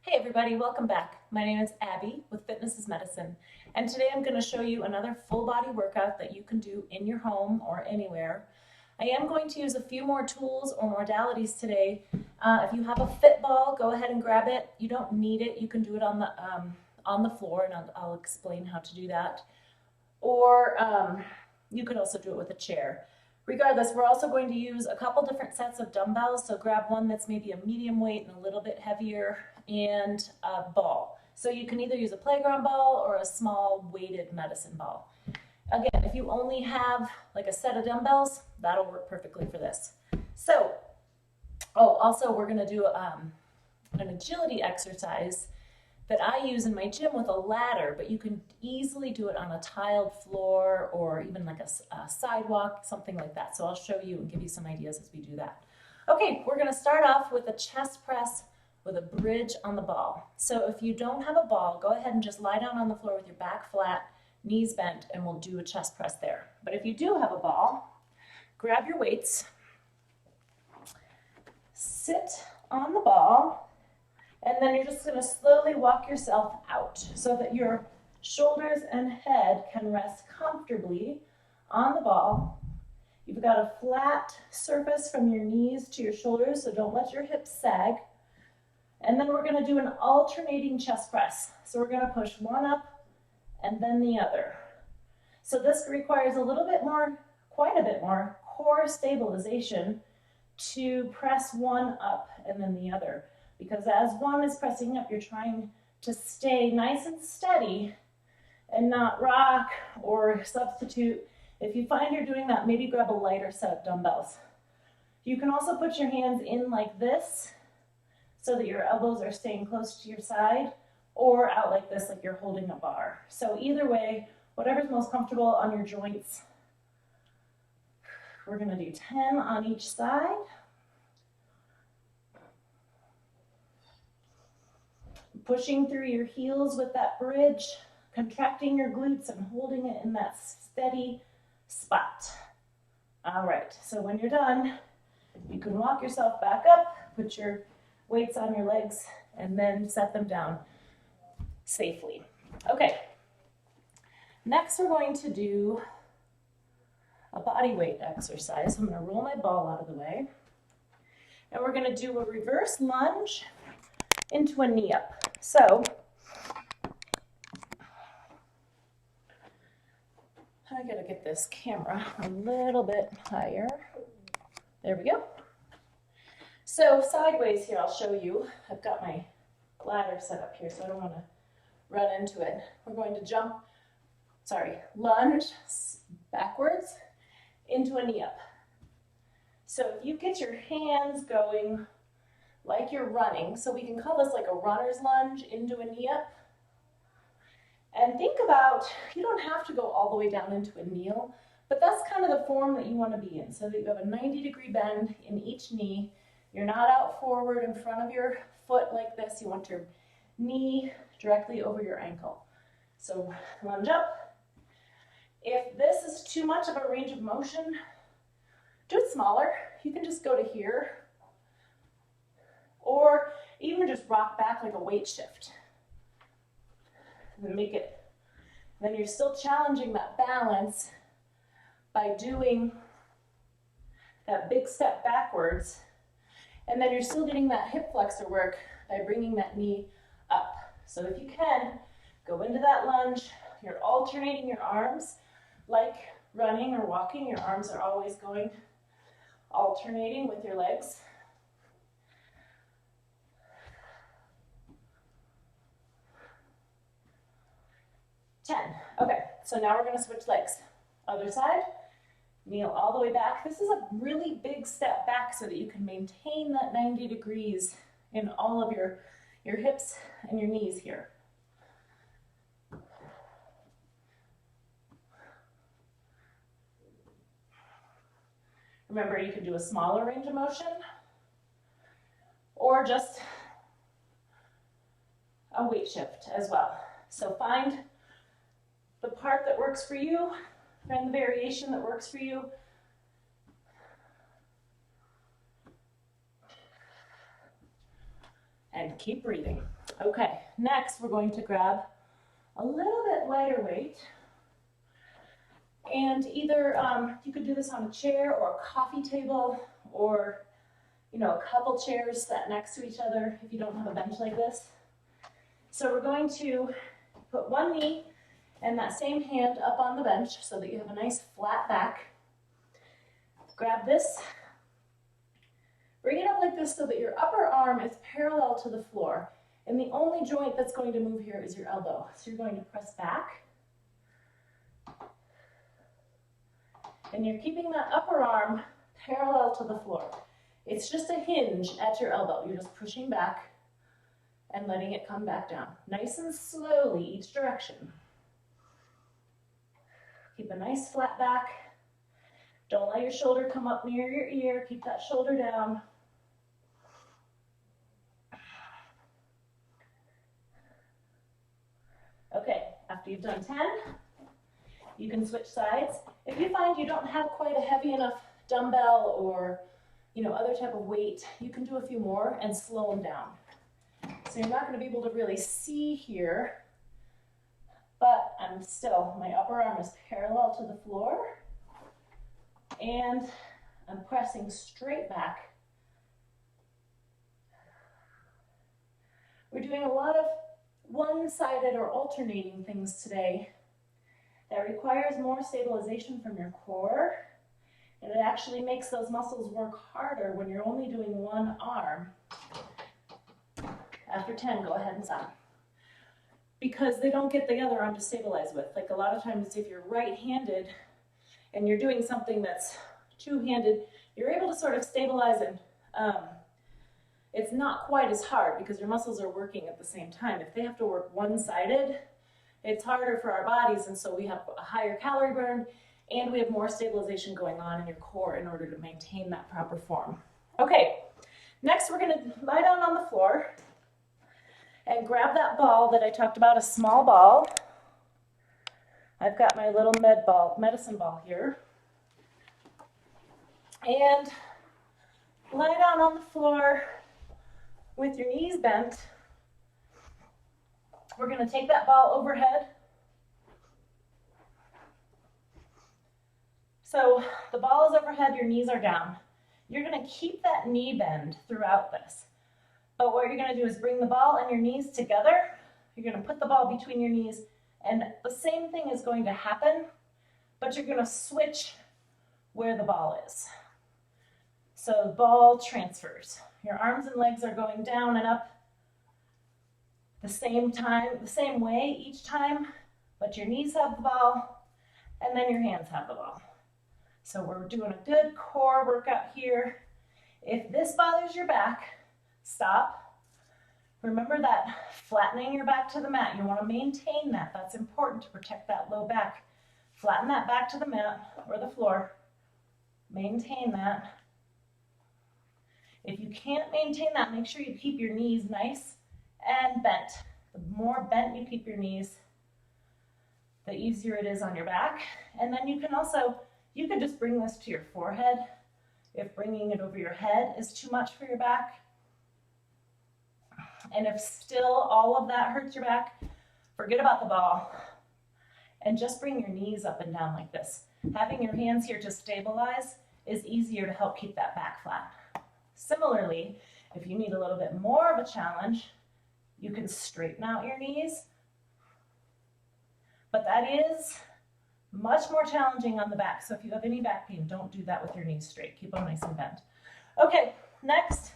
Hey everybody, welcome back. My name is Abby with Fitness is Medicine, and today I'm going to show you another full body workout that you can do in your home or anywhere. I am going to use a few more tools or modalities today. If you have a fit ball, go ahead and grab it. You don't need it. You can do it on the floor, and I'll explain how to do that. Or you could also do it with a chair. Regardless, we're also going to use a couple different sets of dumbbells, so grab one that's maybe a medium weight and a little bit heavier, and a ball. So you can either use a playground ball or a small weighted medicine ball. Again, if you only have like a set of dumbbells, that'll work perfectly for this. So, also we're gonna do an agility exercise that I use in my gym with a ladder, but you can easily do it on a tiled floor or even like a sidewalk, something like that. So I'll show you and give you some ideas as we do that. Okay, we're gonna start off with a chest press with a bridge on the ball. So if you don't have a ball, go ahead and just lie down on the floor with your back flat, knees bent, and we'll do a chest press there. But if you do have a ball, grab your weights, sit on the ball, and then you're just gonna slowly walk yourself out so that your shoulders and head can rest comfortably on the ball. You've got a flat surface from your knees to your shoulders, so don't let your hips sag. And then we're gonna do an alternating chest press. So we're gonna push one up and then the other. So this requires quite a bit more core stabilization to press one up and then the other. Because as one is pressing up, you're trying to stay nice and steady and not rock or substitute. If you find you're doing that, maybe grab a lighter set of dumbbells. You can also put your hands in like this so that your elbows are staying close to your side, or out like this, like you're holding a bar. So either way, whatever's most comfortable on your joints. We're gonna do 10 on each side. Pushing through your heels with that bridge, contracting your glutes and holding it in that steady spot. All right, so when you're done, you can walk yourself back up, put your weights on your legs, and then set them down safely. Okay, next we're going to do a body weight exercise. I'm gonna roll my ball out of the way, and we're gonna do a reverse lunge into a knee up. So, I gotta get this camera a little bit higher. There we go. So sideways here, I'll show you. I've got my ladder set up here, so I don't wanna run into it. We're going to lunge backwards into a knee up. So if you get your hands going like you're running, so we can call this like a runner's lunge into a knee up. And think about, you don't have to go all the way down into a kneel, but that's kind of the form that you want to be in, so that you have a 90-degree bend in each knee. You're not out forward in front of your foot like this. You want your knee directly over your ankle. So lunge up. If this is too much of a range of motion, do it smaller. You can just go to here, or even just rock back like a weight shift. And then you're still challenging that balance by doing that big step backwards. And then you're still getting that hip flexor work by bringing that knee up. So if you can, go into that lunge. You're alternating your arms like running or walking. Your arms are always going, alternating with your legs. Okay, so now we're gonna switch legs. Other side, kneel all the way back. This is a really big step back so that you can maintain that 90 degrees in all of your hips and your knees here. Remember, you can do a smaller range of motion or just a weight shift as well. So find the part that works for you, find the variation that works for you. And keep breathing. Okay, next we're going to grab a little bit lighter weight. And either you could do this on a chair or a coffee table, or a couple chairs set next to each other if you don't have a bench like this. So we're going to put one knee and that same hand up on the bench so that you have a nice flat back. Grab this, bring it up like this so that your upper arm is parallel to the floor. And the only joint that's going to move here is your elbow. So you're going to press back. And you're keeping that upper arm parallel to the floor. It's just a hinge at your elbow. You're just pushing back and letting it come back down. Nice and slowly each direction. Keep a nice flat back. Don't let your shoulder come up near your ear. Keep that shoulder down. Okay, after you've done 10, you can switch sides. If you find you don't have quite a heavy enough dumbbell or other type of weight, you can do a few more and slow them down. So you're not going to be able to really see here, but my upper arm is parallel to the floor and I'm pressing straight back. We're doing a lot of one-sided or alternating things today that requires more stabilization from your core, and it actually makes those muscles work harder when you're only doing one arm. After 10, go ahead and stop. Because they don't get the other arm to stabilize with. Like a lot of times if you're right-handed and you're doing something that's two-handed, you're able to sort of stabilize it. It's not quite as hard because your muscles are working at the same time. If they have to work one-sided, it's harder for our bodies, and so we have a higher calorie burn and we have more stabilization going on in your core in order to maintain that proper form. Okay, next we're going to lie down on the floor and grab that ball that I talked about, a small ball. I've got my little medicine ball here. And lie down on the floor with your knees bent. We're going to take that ball overhead. So the ball is overhead, your knees are down. You're going to keep that knee bend throughout this. But what you're going to do is bring the ball and your knees together. You're going to put the ball between your knees, and the same thing is going to happen, but you're going to switch where the ball is. So the ball transfers. Your arms and legs are going down and up the same way each time, but your knees have the ball, and then your hands have the ball. So we're doing a good core workout here. If this bothers your back, stop. Remember that flattening your back to the mat. You want to maintain that. That's important to protect that low back. Flatten that back to the mat or the floor. Maintain that. If you can't maintain that, make sure you keep your knees nice and bent. The more bent you keep your knees, the easier it is on your back. And then you could just bring this to your forehead if bringing it over your head is too much for your back. And if still all of that hurts your back, forget about the ball and just bring your knees up and down like this. Having your hands here to stabilize is easier to help keep that back flat. Similarly, if you need a little bit more of a challenge, you can straighten out your knees, but that is much more challenging on the back. So if you have any back pain, don't do that with your knees straight. Keep them nice and bent. Okay, next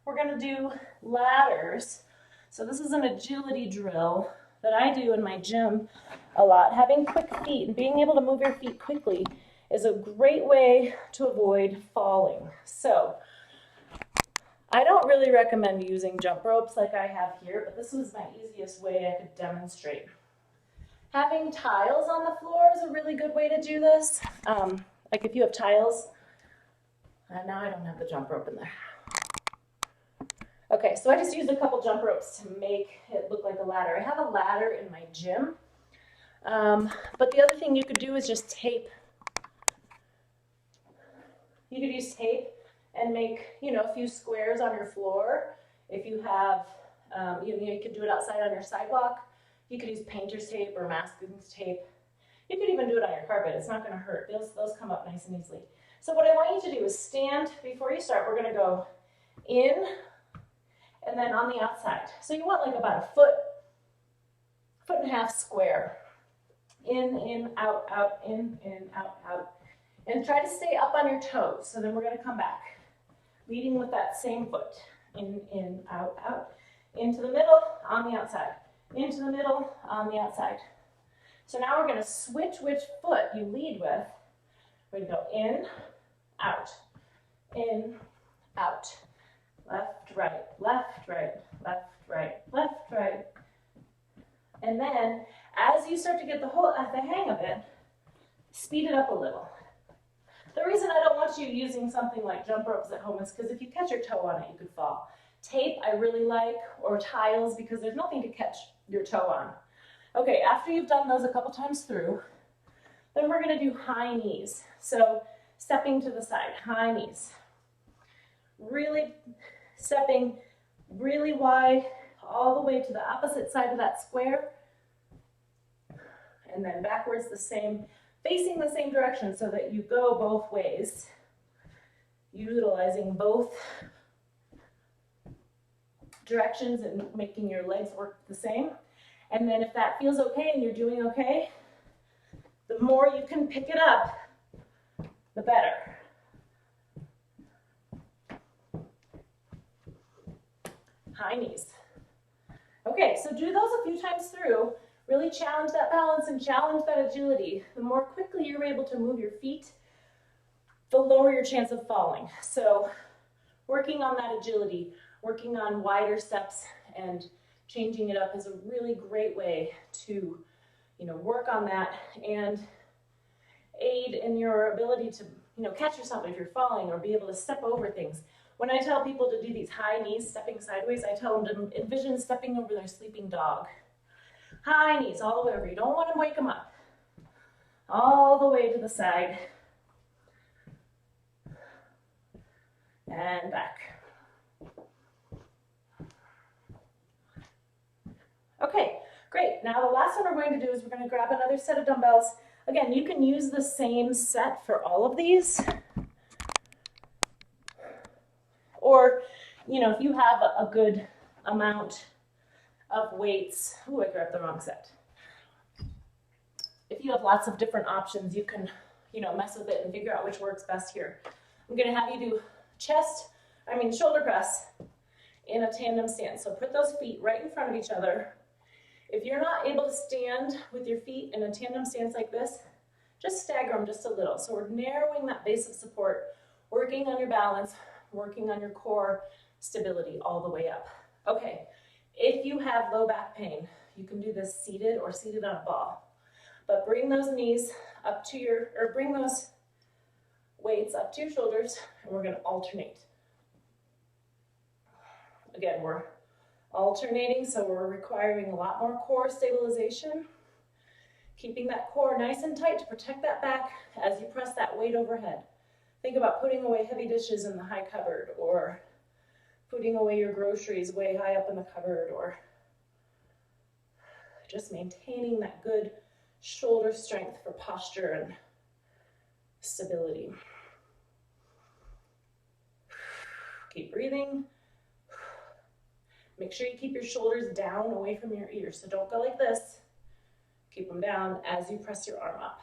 we're going to do ladders. So this is an agility drill that I do in my gym a lot. Having quick feet and being able to move your feet quickly is a great way to avoid falling. So I don't really recommend using jump ropes like I have here, but this was my easiest way I could demonstrate. Having tiles on the floor is a really good way to do this. Like if you have tiles, now I don't have the jump rope in there. Okay, so I just used a couple jump ropes to make it look like a ladder. I have a ladder in my gym, but the other thing you could do is just tape. You could use tape and make, a few squares on your floor. If you have You could do it outside on your sidewalk. You could use painter's tape or masking tape. You could even do it on your carpet. It's not going to hurt. Those come up nice and easily. So what I want you to do is stand before you start. We're going to go in and then on the outside. So you want like about a foot and a half square. In, out, in, out, out. And try to stay up on your toes. So then we're going to come back, leading with that same foot. In, out, out. Into the middle, on the outside. Into the middle, on the outside. So now we're going to switch which foot you lead with. We're going to go in, out, left, right, left, right, left, right, left, right. And then, as you start to get the hang of it, speed it up a little. The reason I don't want you using something like jump ropes at home is because if you catch your toe on it, you could fall. Tape I really like, or tiles, because there's nothing to catch your toe on. Okay, after you've done those a couple times through, then we're going to do high knees. So stepping to the side, high knees. Really stepping really wide all the way to the opposite side of that square. And then backwards the same, facing the same direction so that you go both ways, utilizing both directions and making your legs work the same. And then if that feels okay and you're doing okay, the more you can pick it up, the better. High knees. Okay, so do those a few times through. Really challenge that balance and challenge that agility. The more quickly you're able to move your feet, the lower your chance of falling. So working on that agility, working on wider steps and changing it up is a really great way to, work on that and aid in your ability to, catch yourself if you're falling or be able to step over things. When I tell people to do these high knees, stepping sideways, I tell them to envision stepping over their sleeping dog. High knees all the way over. You don't want to wake them up. All the way to the side. And back. Okay, great. Now the last one we're going to do is we're going to grab another set of dumbbells. Again, you can use the same set for all of these. Or, if you have a good amount of weights. Ooh, I grabbed the wrong set. If you have lots of different options, you can, mess with it and figure out which works best here. I'm going to have you do shoulder press in a tandem stance. So put those feet right in front of each other. If you're not able to stand with your feet in a tandem stance like this, just stagger them just a little. So we're narrowing that base of support, working on your balance, working on your core stability all the way up. Okay, if you have low back pain, you can do this seated or seated on a ball. But bring those knees up to bring those weights up to your shoulders, and we're going to alternate. Again, we're alternating, so we're requiring a lot more core stabilization. Keeping that core nice and tight to protect that back as you press that weight overhead. Think about putting away heavy dishes in the high cupboard, or putting away your groceries way high up in the cupboard, or just maintaining that good shoulder strength for posture and stability. Keep breathing. Make sure you keep your shoulders down away from your ears. So don't go like this. Keep them down as you press your arm up.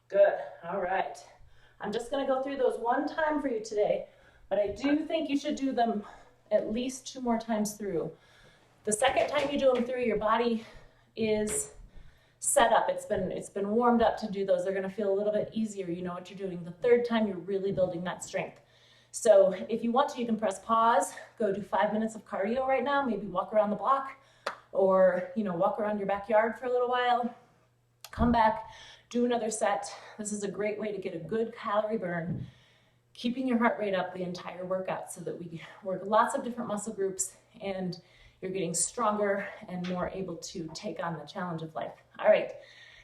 Good. All right. I'm just going to go through those one time for you today, but I do think you should do them at least 2 more times through. The second time you do them through, your body is set up. It's been warmed up to do those. They're going to feel a little bit easier. You know what you're doing. The third time, you're really building that strength. So if you want to, you can press pause, go do 5 minutes of cardio right now, maybe walk around the block, or walk around your backyard for a little while, come back, do another set. This is a great way to get a good calorie burn, keeping your heart rate up the entire workout so that we work lots of different muscle groups and you're getting stronger and more able to take on the challenge of life. All right,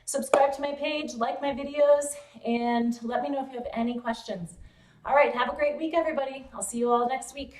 Subscribe to my page, like my videos, and let me know if you have any questions. All right, have a great week, everybody. I'll see you all next week.